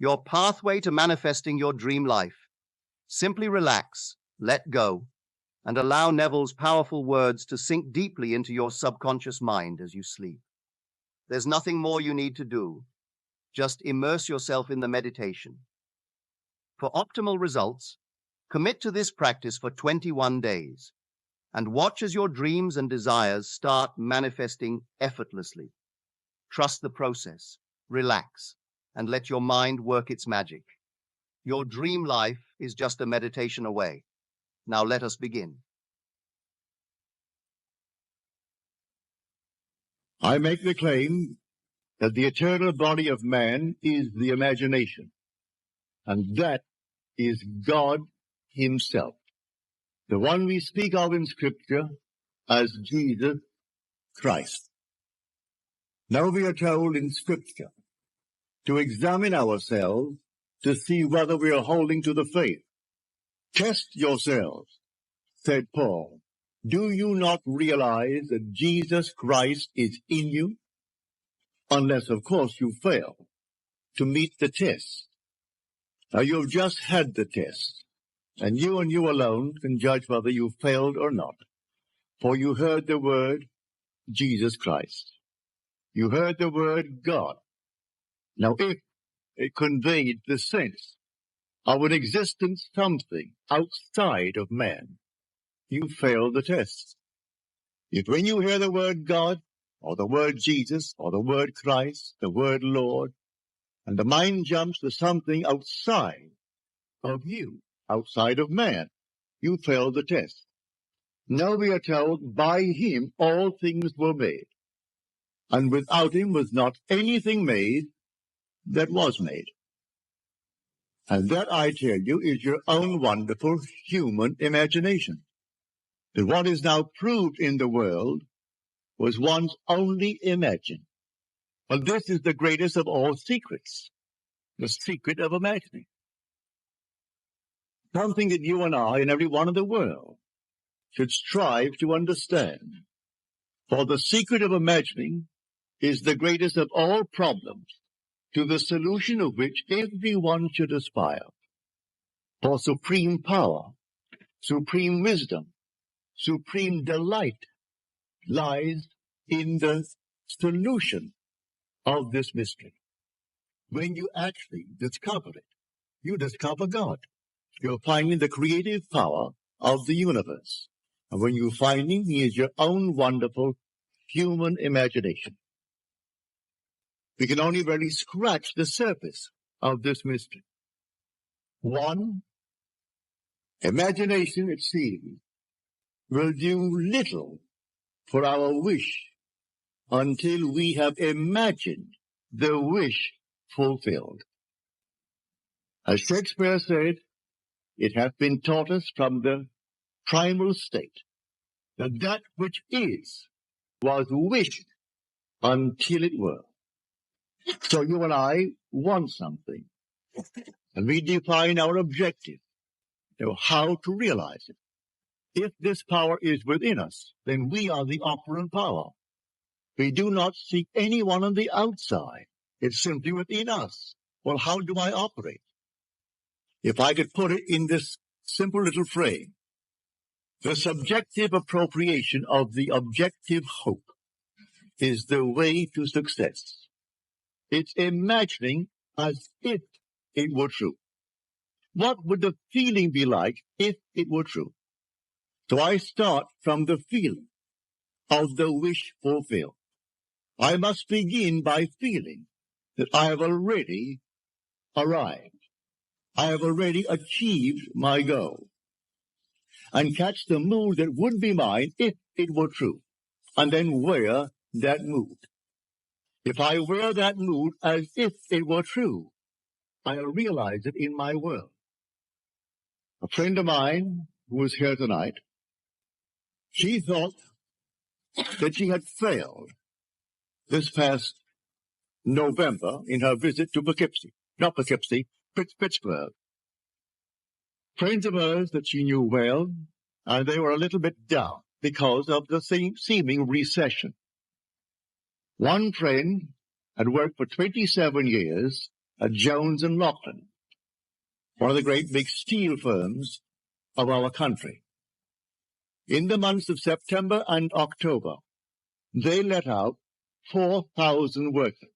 your pathway to manifesting your dream life. Simply relax, let go, and allow Neville's powerful words to sink deeply into your subconscious mind as you sleep. There's nothing more you need to do. Just immerse yourself in the meditation. For optimal results, commit to this practice for 21 days and watch as your dreams and desires start manifesting effortlessly. Trust the process, relax, and let your mind work its magic. Your dream life is just a meditation away. Now let us begin. I make the claim that the eternal body of man is the imagination, and that is God himself, the one we speak of in Scripture as Jesus Christ. Now we are told in Scripture to examine ourselves to see whether we are holding to the faith. Test yourselves, said Paul. Do you not realize that Jesus Christ is in you? Unless, of course, you fail to meet the test. Now, you've just had the test, and you alone can judge whether you failed or not. For you heard the word Jesus Christ. You heard the word God. Now, if it conveyed the sense of an existence something outside of man, you failed the test. If when you hear the word God, or the word Jesus, or the word Christ, the word Lord, and the mind jumps to something outside of you, outside of man, you failed the test. Now we are told, by him all things were made, and without him was not anything made that was made. And that, I tell you, is your own wonderful human imagination. That what is now proved in the world was once only imagined. But this is the greatest of all secrets, the secret of imagining. Something that you and I and everyone in the world should strive to understand. For the secret of imagining is the greatest of all problems, to the solution of which everyone should aspire. For supreme power, supreme wisdom, supreme delight lies in the solution of this mystery. When you actually discover it, you discover God. You're finding the creative power of the universe. And when you find him, he is your own wonderful human imagination. We can only really scratch the surface of this mystery. One, imagination, it seems, will do little for our wish until we have imagined the wish fulfilled. As Shakespeare said, it hath been taught us from the primal state that that which is was wished until it were. So you and I want something, and we define our objective, how to realize it. If this power is within us, then we are the operant power. We do not seek anyone on the outside. It's simply within us. Well, how do I operate? If I could put it in this simple little frame, the subjective appropriation of the objective hope is the way to success. It's imagining as if it were true. What would the feeling be like if it were true? So I start from the feeling of the wish fulfilled. I must begin by feeling that I have already arrived. I have already achieved my goal. And catch the mood that would be mine if it were true. And then wear that mood. If I wear that mood as if it were true, I'll realize it in my world. A friend of mine who was here tonight, she thought that she had failed this past November in her visit to Pittsburgh. Friends of hers that she knew well, and they were a little bit down because of the seeming recession. One friend had worked for 27 years at Jones and Loughlin, one of the great big steel firms of our country. In the months of September and October, they let out 4,000 workers.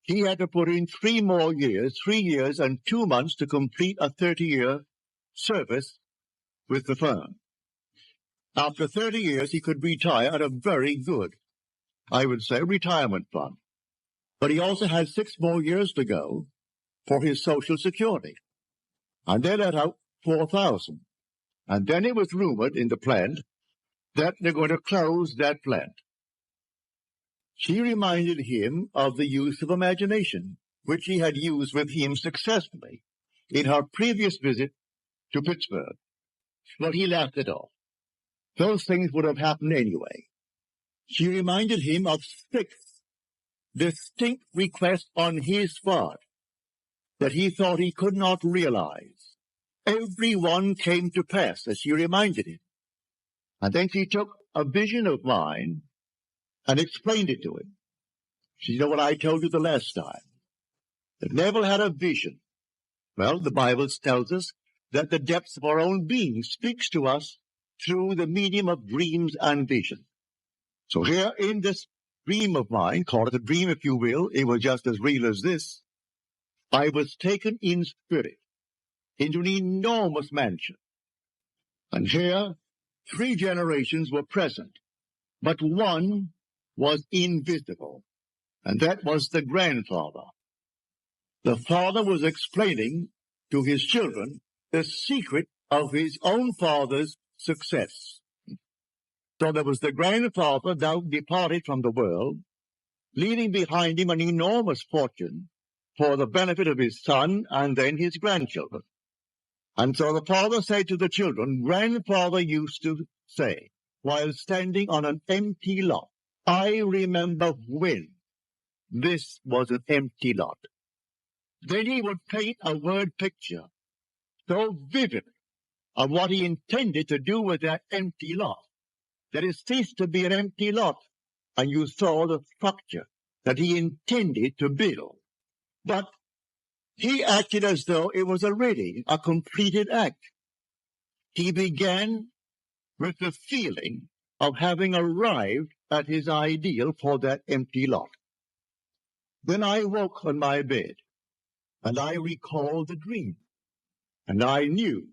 He had to put in 3 years and 2 months to complete a 30-year service with the firm. After 30 years, he could retire at a very good, I would say, retirement fund. But he also had 6 more years to go for his Social Security. And they let out 4,000. And then it was rumored in the plant that they're going to close that plant. She reminded him of the use of imagination, which he had used with him successfully in her previous visit to Pittsburgh. But he laughed it off. Those things would have happened anyway. She reminded him of 6 distinct requests on his part that he thought he could not realize. Every one came to pass, as she reminded him. And then she took a vision of mine and explained it to him. She said, you know what I told you the last time? That Neville had a vision. Well, the Bible tells us that the depths of our own being speaks to us through the medium of dreams and vision. So here in this dream of mine, call it a dream if you will, it was just as real as this, I was taken in spirit into an enormous mansion. And here 3 generations were present, but one was invisible, and that was the grandfather. The father was explaining to his children the secret of his own father's success. So there was the grandfather now departed from the world, leaving behind him an enormous fortune for the benefit of his son and then his grandchildren. And so the father said to the children, grandfather used to say, while standing on an empty lot, I remember when this was an empty lot. Then he would paint a word picture so vivid of what he intended to do with that empty lot, that it ceased to be an empty lot, and you saw the structure that he intended to build. But he acted as though it was already a completed act. He began with the feeling of having arrived at his ideal for that empty lot. Then I woke on my bed, and I recalled the dream, and I knew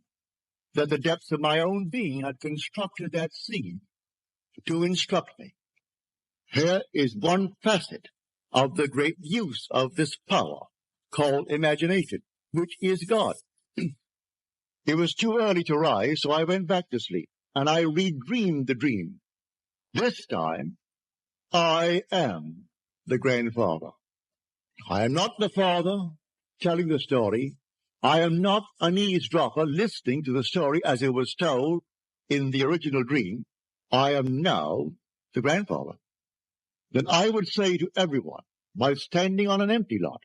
that the depths of my own being had constructed that scene to instruct me. Here is one facet of the great use of this power called imagination, which is God. It was too early to rise, so I went back to sleep, and I redreamed the dream. This time, I am the grandfather. I am not the father telling the story. I am not an eavesdropper listening to the story as it was told in the original dream. I am now the grandfather. Then I would say to everyone, while standing on an empty lot,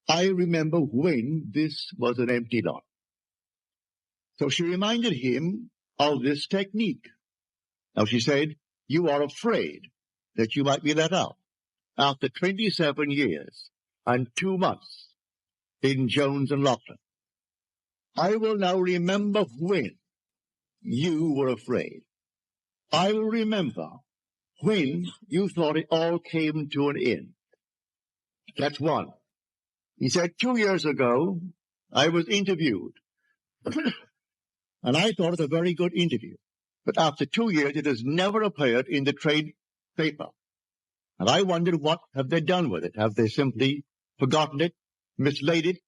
I remember when this was an empty lot. So she reminded him of this technique. Now she said, you are afraid that you might be let out after 27 years and 2 months in Jones and Loughlin. I will now remember when you were afraid. I will remember when you thought it all came to an end. That's one. He said 2 years ago, I was interviewed, and I thought it a very good interview. But after 2 years, it has never appeared in the trade paper. And I wondered, what have they done with it? Have they simply forgotten it, mislaid it,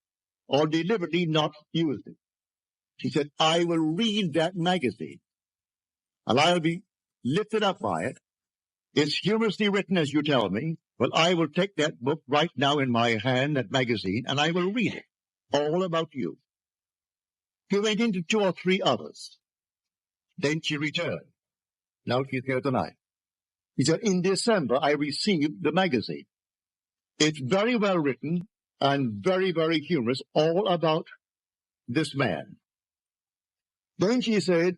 or deliberately not used it? He said, I will read that magazine, and I will be lifted up by it. It's humorously written, as you tell me. Well, I will take that book right now in my hand, that magazine, and I will read it, all about you. He went into 2 or 3 others. Then she returned. Now she's here tonight. He said, in December, I received the magazine. It's very well written and very, very humorous, all about this man. Then she said,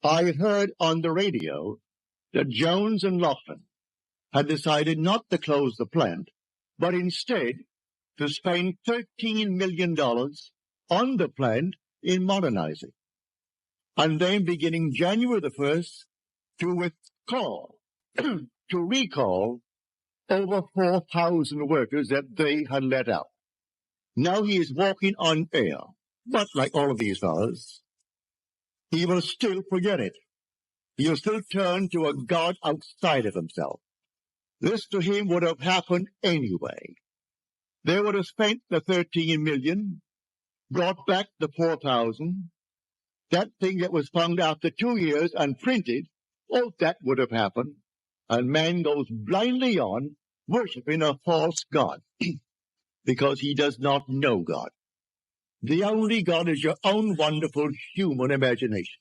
I heard on the radio that Jones and Loughlin had decided not to close the plant, but instead to spend $13 million on the plant in modernizing. And then beginning January the 1st, to recall over 4,000 workers that they had let out. Now he is walking on air. But like all of these fellows, he will still forget it. He will still turn to a God outside of himself. This to him would have happened anyway. They would have spent the 13 million, brought back the 4,000. That thing that was found after 2 years and printed, oh, that would have happened. And man goes blindly on worshiping a false God because he does not know God. The only God is your own wonderful human imagination.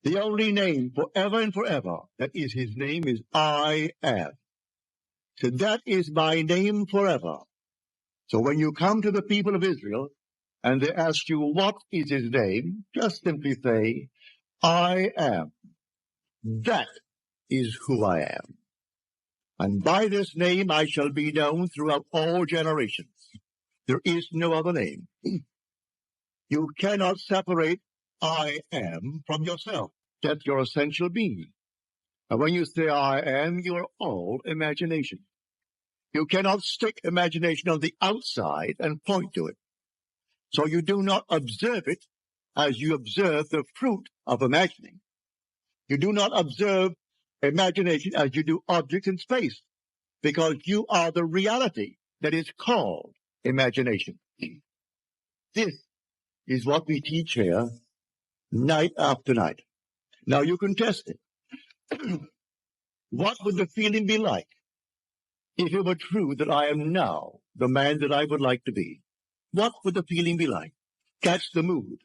The only name forever and forever that is his name is I am. So that is my name forever. So when you come to the people of Israel and they ask you what is his name, just simply say, I am. That is who I am. And by this name I shall be known throughout all generations. There is no other name. You cannot separate I am from yourself. That's your essential being. And when you say I am, you are all imagination. You cannot stick imagination on the outside and point to it. So you do not observe it as you observe the fruit of imagining. You do not observe imagination as you do objects in space, because you are the reality that is called imagination. This is what we teach here night after night. Now you can test it. What would the feeling be like if it were true that I am now the man that I would like to be? What would the feeling be like? Catch the mood.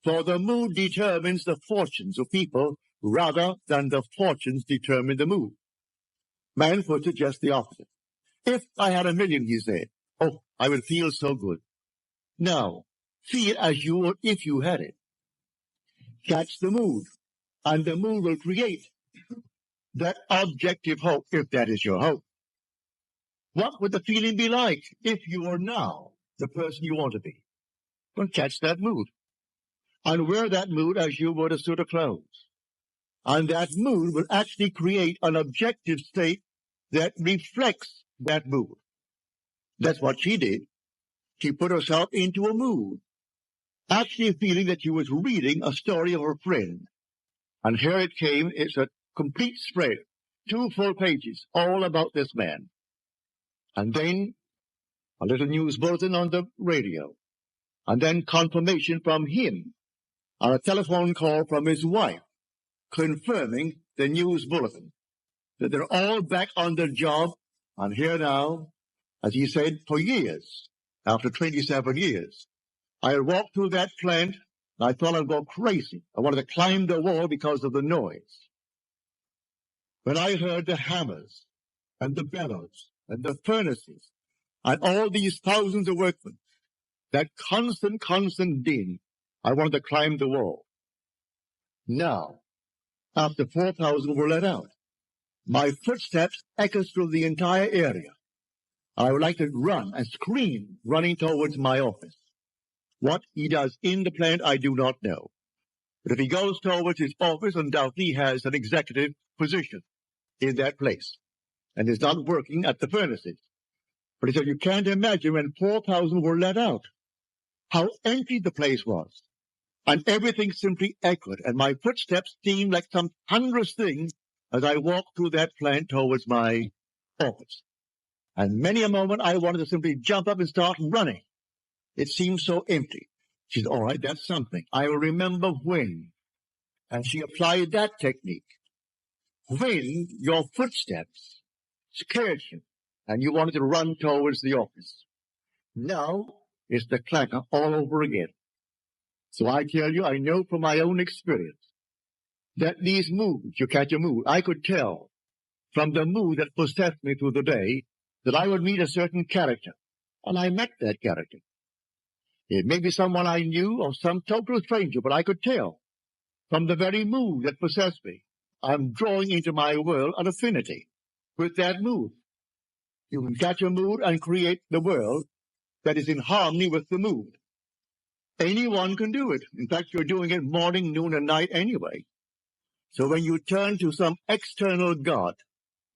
For the mood determines the fortunes of people rather than the fortunes determine the mood. Man puts it just the opposite. If I had $1 million, he said, oh, I would feel so good. Now, feel as you would if you had it. Catch the mood, and the mood will create that objective hope, if that is your hope. What would the feeling be like if you were now the person you want to be? Well, catch that mood, and wear that mood as you would a suit of clothes. And that mood will actually create an objective state that reflects that mood. That's what she did. She put herself into a mood, actually feeling that she was reading a story of her friend. And here it came. It's a complete spread, 2 full pages, all about this man. And then a little news bulletin on the radio. And then confirmation from him on a telephone call from his wife, confirming the news bulletin, that they're all back on their job. And here now, as he said, for years, after 27 years, I walked through that plant, and I thought I'd go crazy. I wanted to climb the wall because of the noise. When I heard the hammers and the bellows and the furnaces and all these thousands of workmen, that constant din, I wanted to climb the wall. Now, after 4,000 were let out, my footsteps echoed through the entire area. I would like to run and scream, running towards my office. What he does in the plant, I do not know. But if he goes towards his office, undoubtedly he has an executive position in that place and is not working at the furnaces. But he said, you can't imagine when 4,000 were let out, how empty the place was. And everything simply echoed, and my footsteps seemed like some thunderous thing as I walked through that plant towards my office. And many a moment I wanted to simply jump up and start running. It seemed so empty. She said, all right, that's something. I will remember when. And she applied that technique. When your footsteps scared you and you wanted to run towards the office. Now it's the clacker all over again. So I tell you, I know from my own experience that these moods, you catch a mood, I could tell from the mood that possessed me through the day that I would meet a certain character. And I met that character. It may be someone I knew or some total stranger, but I could tell from the very mood that possessed me. I'm drawing into my world an affinity with that mood. You can catch a mood and create the world that is in harmony with the mood. Anyone can do it. In fact, you're doing it morning, noon, and night anyway. So when you turn to some external God,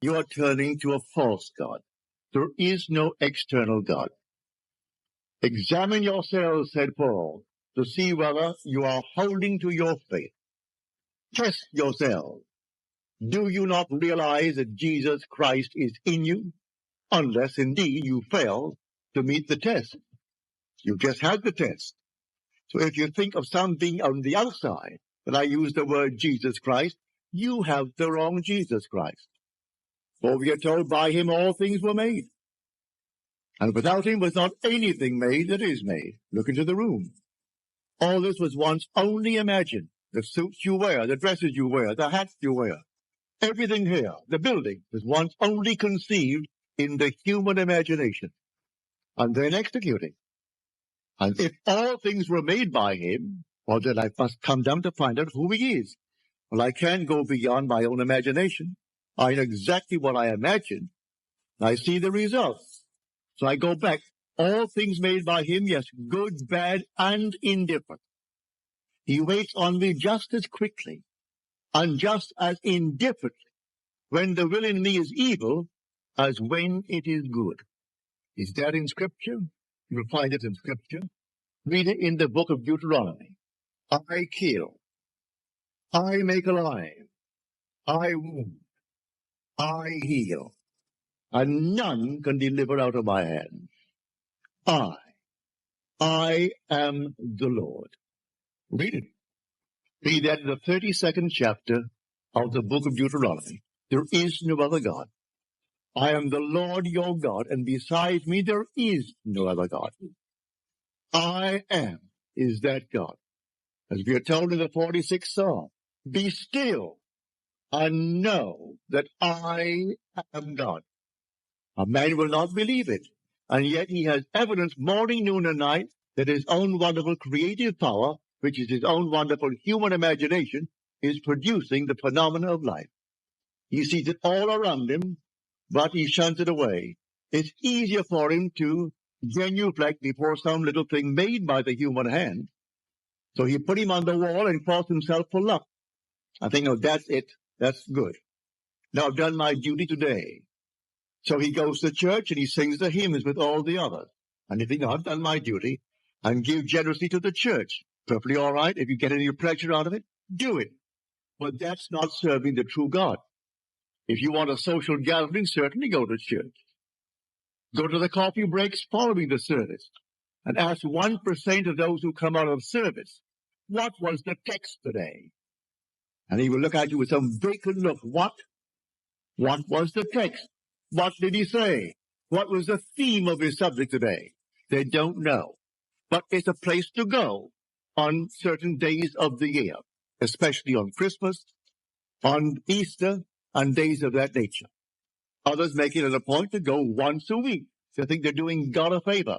you are turning to a false God. There is no external God. Examine yourselves, said Paul, to see whether you are holding to your faith. Test yourselves. Do you not realize that Jesus Christ is in you? Unless indeed you fail to meet the test. You just had the test. So if you think of something on the outside, when I use the word Jesus Christ, you have the wrong Jesus Christ. For we are told by him all things were made. And without him was not anything made that is made. Look into the room. All this was once only imagined. The suits you wear, the dresses you wear, the hats you wear. Everything here, the building, was once only conceived in the human imagination. And then executing. And if all things were made by him, well, then I must come down to find out who he is. Well, I can't go beyond my own imagination. I know exactly what I imagined. I see the results. So I go back. All things made by him, yes, good, bad, and indifferent. He waits on me just as quickly and just as indifferently when the will in me is evil as when it is good. Is that in Scripture? You'll find it in Scripture. Read it in the book of Deuteronomy. I kill. I make alive. I wound. I heal. And none can deliver out of my hand. I am the Lord. Read it. Read that in the 32nd chapter of the book of Deuteronomy. There is no other God. I am the Lord your God, and besides me there is no other God. I am is that God. As we are told in the 46th Psalm, be still and know that I am God. A man will not believe it, and yet he has evidence morning, noon, and night that his own wonderful creative power, which is his own wonderful human imagination, is producing the phenomena of life. He sees it all around him, but he shuns it away. It's easier for him to genuflect before some little thing made by the human hand. So he put him on the wall and crossed himself for luck. I think, oh, that's it. That's good. Now I've done my duty today. So he goes to church and he sings the hymns with all the others. And if he I've done my duty and give generously to the church, perfectly all right. If you get any pleasure out of it, do it. But that's not serving the true God. If you want a social gathering, certainly go to church. Go to the coffee breaks following the service and ask 1% of those who come out of service, what was the text today? And he will look at you with some vacant look. What? What was the text? What did he say? What was the theme of his subject today? They don't know. But it's a place to go on certain days of the year, especially on Christmas, on Easter, and days of that nature. Others make it a point to go once a week. They think they're doing God a favor.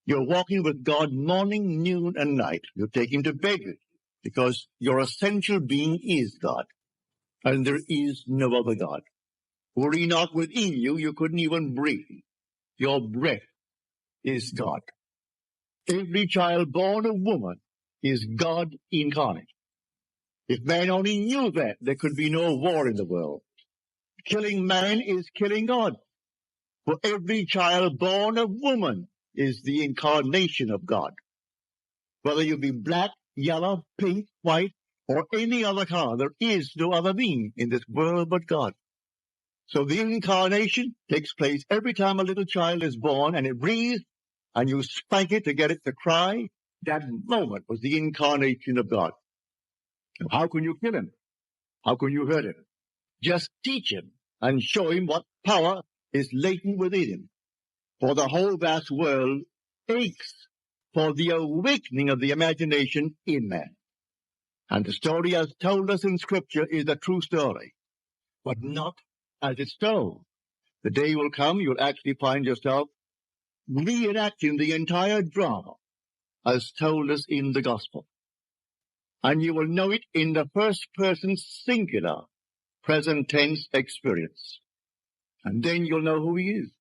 You're walking with God morning, noon, and night. You take him to bed because your essential being is God, and there is no other God. Were he not within you, you couldn't even breathe. Your breath is God. Every child born of woman is God incarnate. If man only knew that, there could be no war in the world. Killing man is killing God. For every child born of woman is the incarnation of God. Whether you be black, yellow, pink, white, or any other color, there is no other being in this world but God. So the incarnation takes place every time a little child is born and it breathes, and you spank it to get it to cry. That moment was the incarnation of God. How can you kill him? How can you hurt him? Just teach him and show him what power is latent within him. For the whole vast world aches for the awakening of the imagination in man. And the story as told us in Scripture is a true story, but not as it's told. The day will come you'll actually find yourself reenacting the entire drama as told us in the Gospel. And you will know it in the first person singular present tense experience. And then you'll know who he is.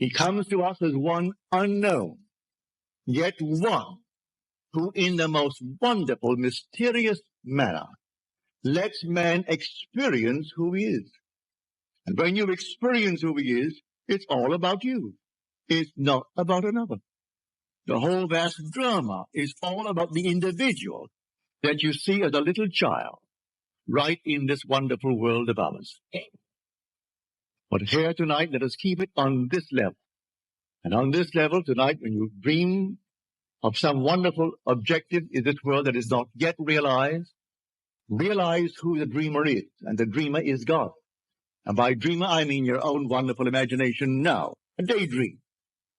He comes to us as one unknown, yet one who in the most wonderful, mysterious manner lets man experience who he is. And when you experience who he is, it's all about you. It's not about another. The whole vast drama is all about the individual that you see as a little child right in this wonderful world of ours. But here tonight, let us keep it on this level. And on this level tonight, when you dream of some wonderful objective in this world that is not yet realized, realize who the dreamer is. And the dreamer is God. And by dreamer, I mean your own wonderful imagination now. A daydream.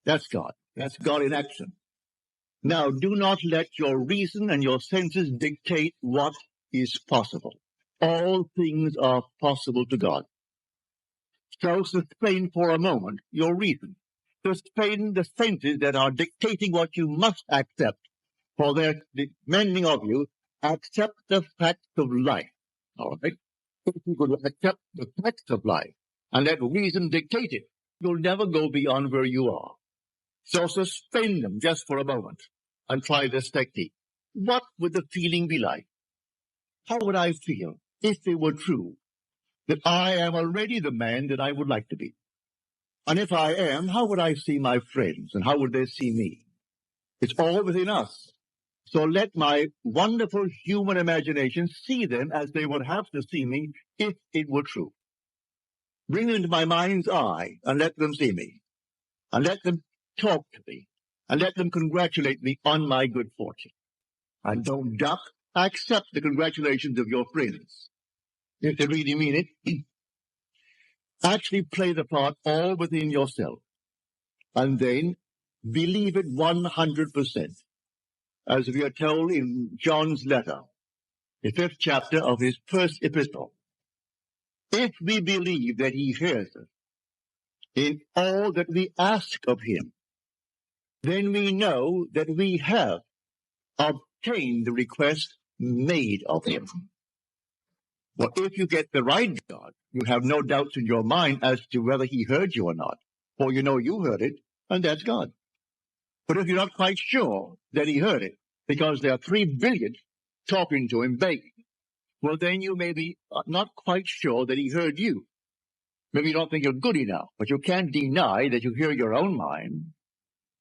That's God. That's God in action. Now, do not let your reason and your senses dictate what is possible. All things are possible to God. So sustain for a moment your reason. Sustain the senses that are dictating what you must accept. For their demanding of you, accept the facts of life. All right? If you could accept the facts of life and let reason dictate it, you'll never go beyond where you are. So suspend them just for a moment and try this technique. What would the feeling be like? How would I feel if it were true that I am already the man that I would like to be? And if I am, how would I see my friends and how would they see me? It's all within us. So let my wonderful human imagination see them as they would have to see me if it were true. Bring them into my mind's eye and let them see me. And let them talk to me. And let them congratulate me on my good fortune. And don't duck. Accept the congratulations of your friends. If they really mean it, actually play the part all within yourself. And then believe it 100%. As we are told in John's letter, the 5th chapter of his first epistle. If we believe that he hears us in all that we ask of him, then we know that we have obtained the request made of him. Well, if you get the right God, you have no doubts in your mind as to whether he heard you or not. For you know you heard it, and that's God. But if you're not quite sure that he heard it, because there are 3 billion talking to him, begging, well, then you may be not quite sure that he heard you. Maybe you don't think you're good enough, but you can't deny that you hear your own mind.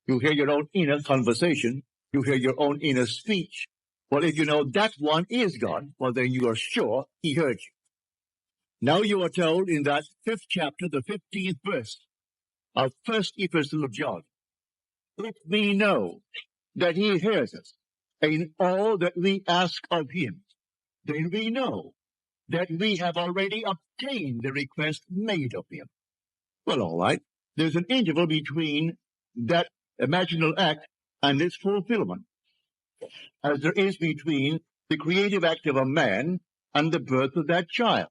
You hear your own inner conversation. You hear your own inner speech. Well, if you know that one is God, well, then you are sure he heard you. Now you are told in that 5th chapter, the 15th verse of first epistle of John, if we know that he hears us in all that we ask of him, then we know that we have already obtained the request made of him. Well, all right. There's an interval between that imaginal act and its fulfillment, as there is between the creative act of a man and the birth of that child.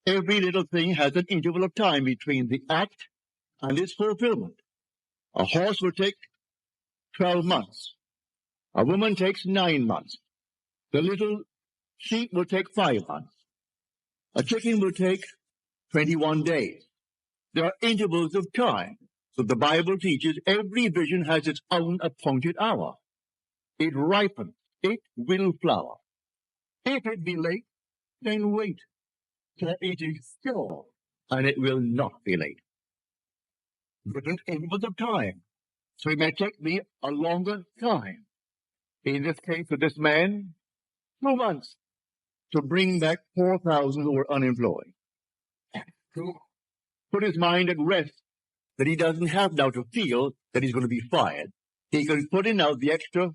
Every little thing has an interval of time between the act and its fulfillment. A horse will take 12 months. A woman takes 9 months. The little sheep will take 5 months. A chicken will take 21 days. There are intervals of time. So the Bible teaches every vision has its own appointed hour. It ripens. It will flower. If it be late, then wait, for it is sure, and it will not be late. Different intervals of time. So it may take me a longer time. In this case of this man, 2 months to bring back 4,000 who were unemployed. To put his mind at rest that he doesn't have now to feel that he's going to be fired. He can put in now the extra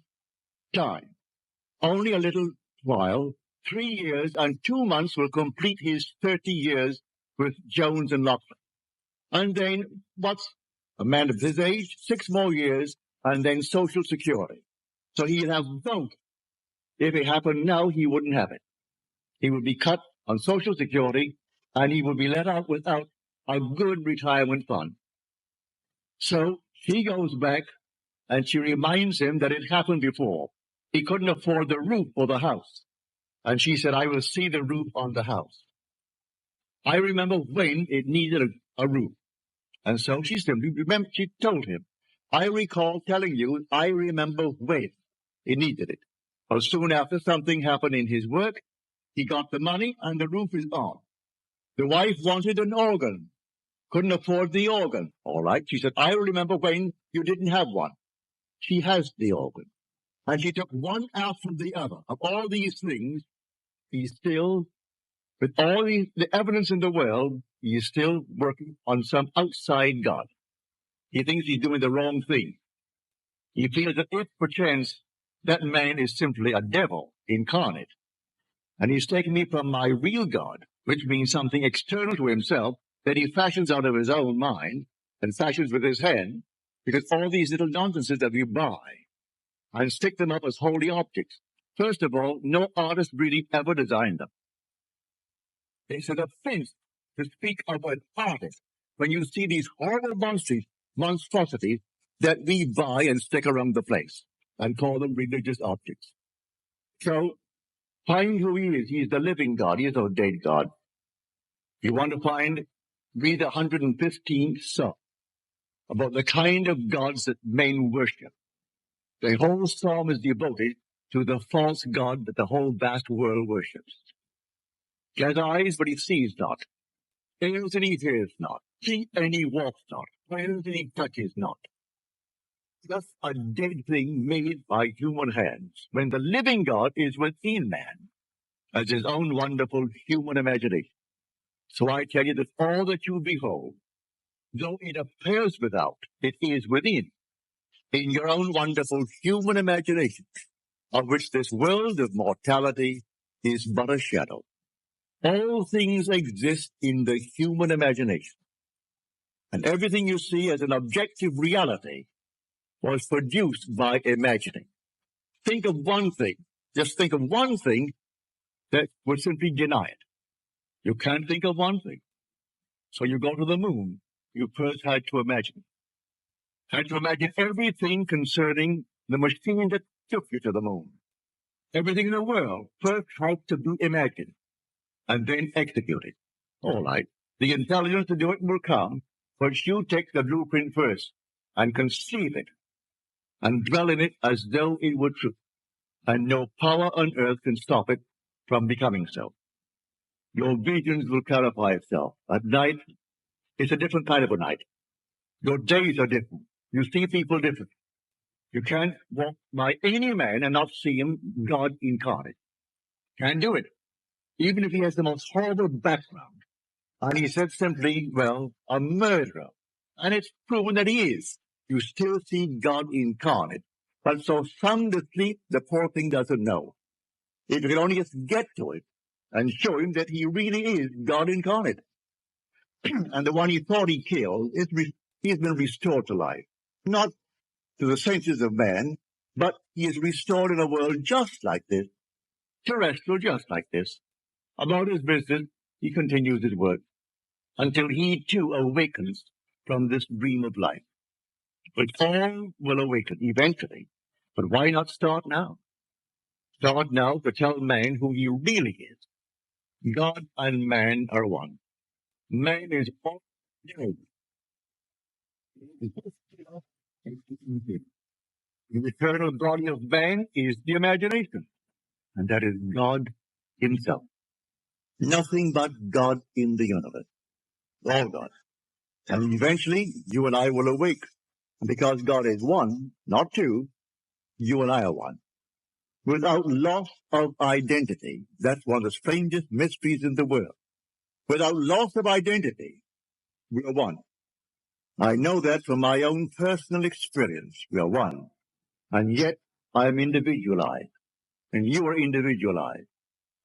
time. Only a little while, 3 years and 2 months will complete his 30 years with Jones and Lockwood. And then what's a man of his age? 6 more years and then Social Security. So he'll have both. If it happened now, he wouldn't have it. He would be cut on Social Security and he would be let out without a good retirement fund. So she goes back and she reminds him that it happened before. He couldn't afford the roof for the house. And she said, I will see the roof on the house. I remember when it needed a roof. And so she simply she told him, I recall telling you, I remember when he needed it. Well, soon after, something happened in his work. He got the money and the roof is on. The wife wanted an organ, couldn't afford the organ. All right, she said, I remember when you didn't have one. She has the organ. And she took one after the other. Of all these things, he's still, with all the evidence in the world, he is still working on some outside God. He thinks he's doing the wrong thing. He feels that if perchance that man is simply a devil incarnate, and he's taken me from my real God, which means something external to himself that he fashions out of his own mind and fashions with his hand, because all these little nonsenses that we buy and stick them up as holy objects. First of all, no artist really ever designed them. It's an offense to speak of an artist when you see these horrible monstrosities that we buy and stick around the place and call them religious objects. So, find who he is. He is the living God. He is no dead God. You want to read the 115th Psalm about the kind of gods that men worship. The whole psalm is devoted to the false God that the whole vast world worships. He has eyes, but he sees not. Ears, and he hears not. Feet, and he walks not. Hands, and he touches not. Just a dead thing made by human hands, when the living God is within man, as his own wonderful human imagination. So I tell you that all that you behold, though it appears without, it is within, in your own wonderful human imagination, of which this world of mortality is but a shadow. All things exist in the human imagination. And everything you see as an objective reality was produced by imagining. Think of one thing, just think of one thing that would simply deny it. You can't think of one thing. So you go to the moon. You first had to imagine. Had to imagine everything concerning the machine that took you to the moon. Everything in the world first had to be imagined and then executed. All right. The intelligence to do it will come, but you take the blueprint first and conceive it and dwell in it as though it were true. And no power on earth can stop it from becoming so. Your visions will clarify itself. At night, it's a different kind of a night. Your days are different. You see people different. You can't walk by any man and not see him God incarnate. Can't do it. Even if he has the most horrible background. And he said simply, well, a murderer. And it's proven that he is. You still see God incarnate. But so sound asleep, the poor thing doesn't know. If you can only just get to it and show him that he really is God incarnate. And the one he thought he killed, he's been restored to life. Not to the senses of man, but he is restored in a world just like this, terrestrial just like this. About his business, he continues his work until he too awakens from this dream of life. But all will awaken eventually. But why not start now? Start now to tell man who he really is. God and man are one. Man is all dead. The eternal body of man is the imagination, and that is God himself. Nothing but God in the universe. All God. And eventually, you and I will awake. Because God is one, not two, you and I are one. Without loss of identity, that's one of the strangest mysteries in the world. Without loss of identity, we are one. I know that from my own personal experience. We are one. And yet, I am individualized. And you are individualized.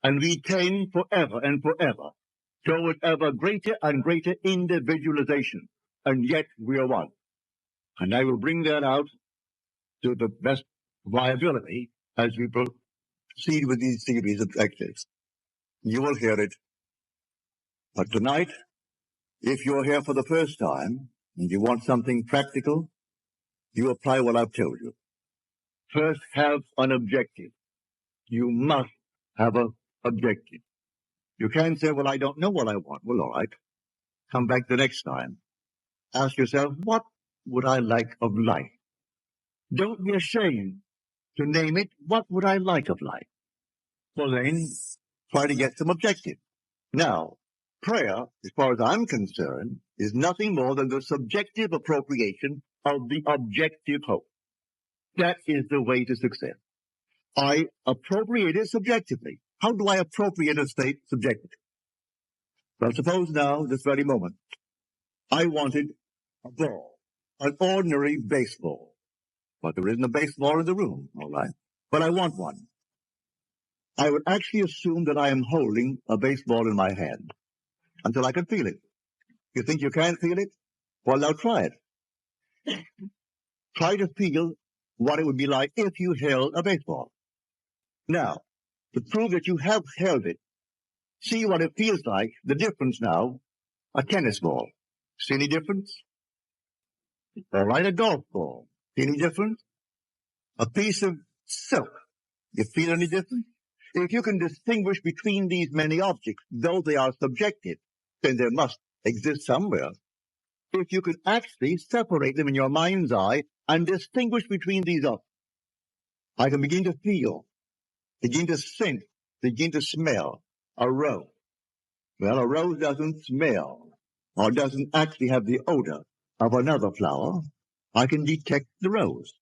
And we tend forever and forever toward ever greater and greater individualization. And yet, we are one. And I will bring that out to the best viability as we proceed with these series of lectures. You will hear it. But tonight, if you're here for the first time and you want something practical, you apply what I've told you. First, have an objective. You must have an objective. You can't say, well, I don't know what I want. Well, all right. Come back the next time. Ask yourself, what would I like of life? Don't be ashamed to name it. What would I like of life? Well, then, try to get some objective. Now, prayer, as far as I'm concerned, is nothing more than the subjective appropriation of the objective hope. That is the way to success. I appropriate it subjectively. How do I appropriate a state subjectively? Well, suppose now, this very moment, I wanted a ball, an ordinary baseball. But there isn't a baseball in the room, all right? But I want one. I would actually assume that I am holding a baseball in my hand until I can feel it. You think you can't feel it? Well, now try it. Try to feel what it would be like if you held a baseball. Now, to prove that you have held it, see what it feels like, the difference now, a tennis ball. See any difference? All right, a golf ball. See any difference? A piece of silk. You feel any difference? If you can distinguish between these many objects, though they are subjective, then there must exist somewhere. If you can actually separate them in your mind's eye and distinguish between these objects, I can begin to feel, begin to scent, begin to smell a rose. Well, a rose doesn't smell or doesn't actually have the odor of another flower. I can detect the rose.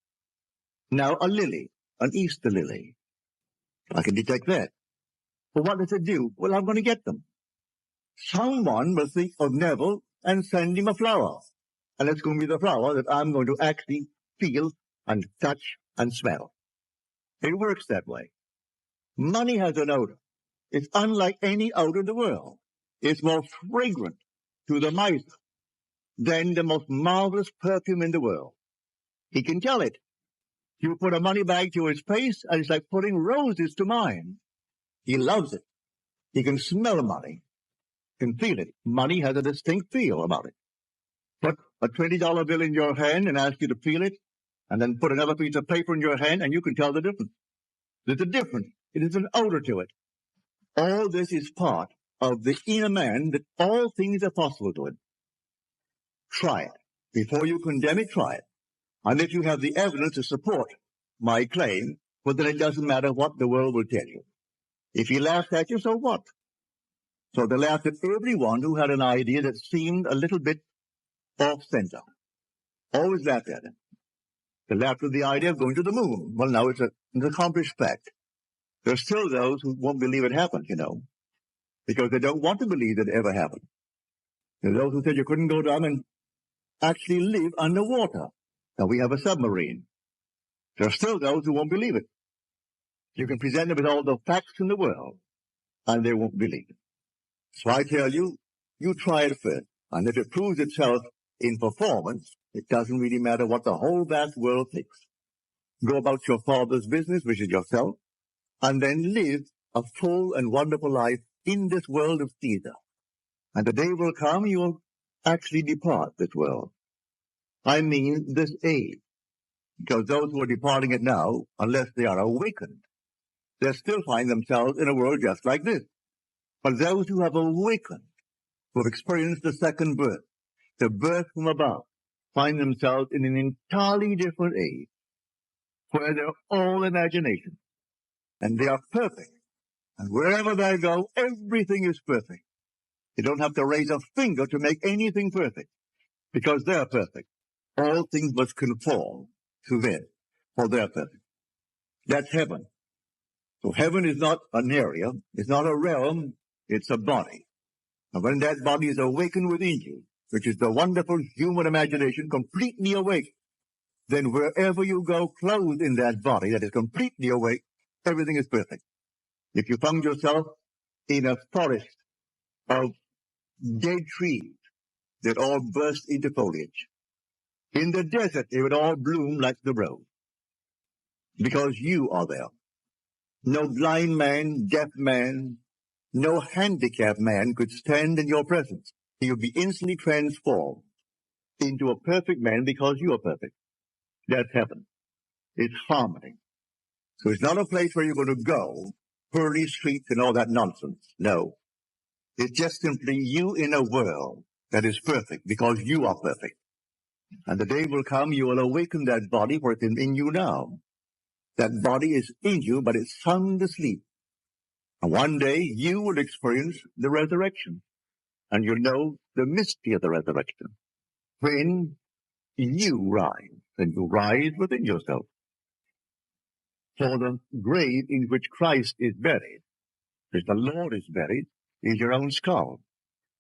Now, a lily, an Easter lily, I can detect that. But what does it do? Well, I'm going to get them. Someone will think of Neville and send him a flower. And it's going to be the flower that I'm going to actually feel and touch and smell. It works that way. Money has an odor. It's unlike any odor in the world. It's more fragrant to the miser than the most marvelous perfume in the world. He can tell it. You put a money bag to his face, and it's like putting roses to mine. He loves it. He can smell money, can feel it. Money has a distinct feel about it. Put a $20 bill in your hand and ask you to feel it, and then put another piece of paper in your hand, and you can tell the difference. There's a difference. It is an odor to it. All this is part of the inner man, that all things are possible to him. Try it. Before you condemn it, try it. And if you have the evidence to support my claim, well, then it doesn't matter what the world will tell you. If he laughs at you, so what? So they laughed at everyone who had an idea that seemed a little bit off-center. Always laughed at him. They laughed at the idea of going to the moon. Well, now it's an accomplished fact. There's still those who won't believe it happened, because they don't want to believe that it ever happened. There's those who said you couldn't go down and actually live underwater. Now we have a submarine. There are still those who won't believe it. You can present them with all the facts in the world, and they won't believe it. So I tell you, you try it first. And if it proves itself in performance, it doesn't really matter what the whole vast world thinks. Go about your father's business, which is yourself, and then live a full and wonderful life in this world of Caesar. And the day will come you will actually depart this world. I mean this age. Because those who are departing it now, unless they are awakened, they'll still find themselves in a world just like this. But those who have awakened, who have experienced the second birth, the birth from above, find themselves in an entirely different age, where they're all imagination, and they are perfect. And wherever they go, everything is perfect. You don't have to raise a finger to make anything perfect, because they're perfect. All things must conform to them, for they're perfect. That's heaven. So heaven is not an area, it's not a realm, it's a body. And when that body is awakened within you, which is the wonderful human imagination completely awake, then wherever you go clothed in that body that is completely awake, everything is perfect. If you found yourself in a forest of dead trees that all burst into foliage, in the desert it would all bloom like the rose, because you are there. No blind man, deaf man, no handicapped man could stand in your presence. He would be instantly transformed into a perfect man because you are perfect. That's heaven. It's harmony. So it's not a place where you're going to go, pearly streets and all that nonsense. No. It's just simply you in a world that is perfect because you are perfect. And the day will come, you will awaken that body, for it is in you now. That body is in you, but it's sound asleep. And one day you will experience the resurrection. And you'll know the mystery of the resurrection. When you rise, and you rise within yourself. For the grave in which Christ is buried, as the Lord is buried, is your own skull.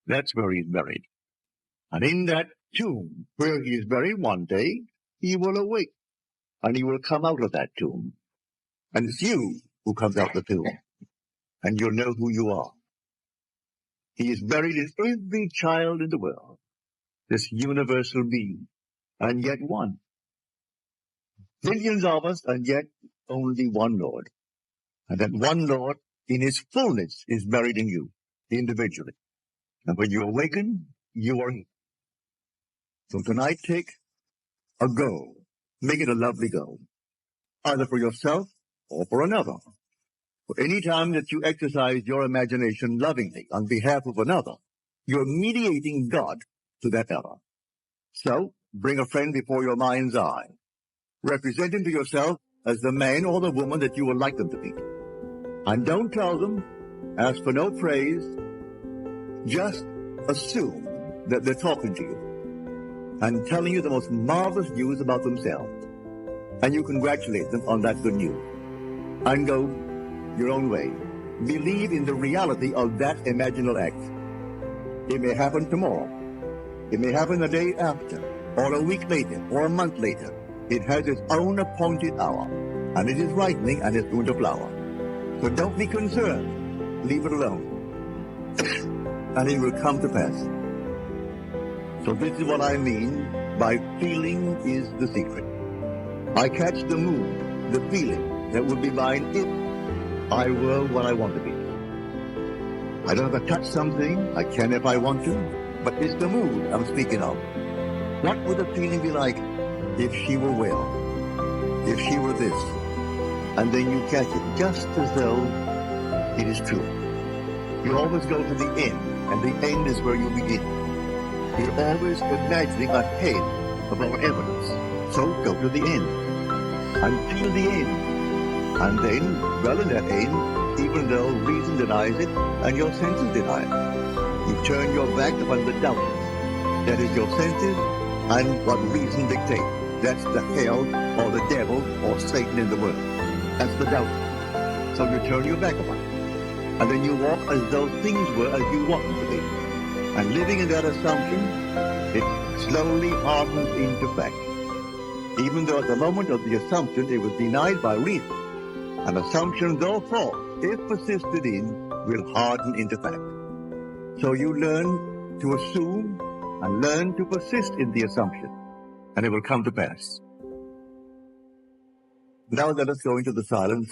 That's where he's buried. And in that tomb where he is buried, one day he will awake, and he will come out of that tomb. And it's you who comes out of the tomb, and you'll know who you are. He is buried in every child in the world, this universal being, and yet one. Millions of us, and yet only one Lord. And that one Lord, in his fullness, is buried in you, individually. And when you awaken, you are he. So tonight, take a goal. Make it a lovely goal, either for yourself or for another. For any time that you exercise your imagination lovingly on behalf of another, you're mediating God to that other. So, bring a friend before your mind's eye. Represent him to yourself as the man or the woman that you would like them to be. And don't tell them, ask for no praise, just assume that they're talking to you and telling you the most marvelous news about themselves. And you congratulate them on that good news. And go your own way. Believe in the reality of that imaginal act. It may happen tomorrow. It may happen the day after, or a week later, or a month later. It has its own appointed hour, and it is ripening and it's going to flower. So don't be concerned. Leave it alone. And it will come to pass. So this is what I mean by feeling is the secret. I catch the mood, the feeling that would be mine if I were what I want to be. I don't have to touch something. I can if I want to. But it's the mood I'm speaking of. What would the feeling be like if she were well? If she were this? And then you catch it just as though it is true. You always go to the end, and the end is where you begin. You're always imagining ahead of our evidence. So go to the end and feel the end. And then, well, in that end, even though reason denies it and your senses deny it, you turn your back upon the doubters. That is your senses and what reason dictates. That's the hell or the devil or Satan in the world. That's the doubter. So you turn your back upon it. And then you walk as though things were as you want them to be. And living in that assumption, it slowly hardens into fact. Even though at the moment of the assumption it was denied by reason. An assumption, though false, if persisted in, will harden into fact. So you learn to assume and learn to persist in the assumption, and it will come to pass. Now let us go into the silence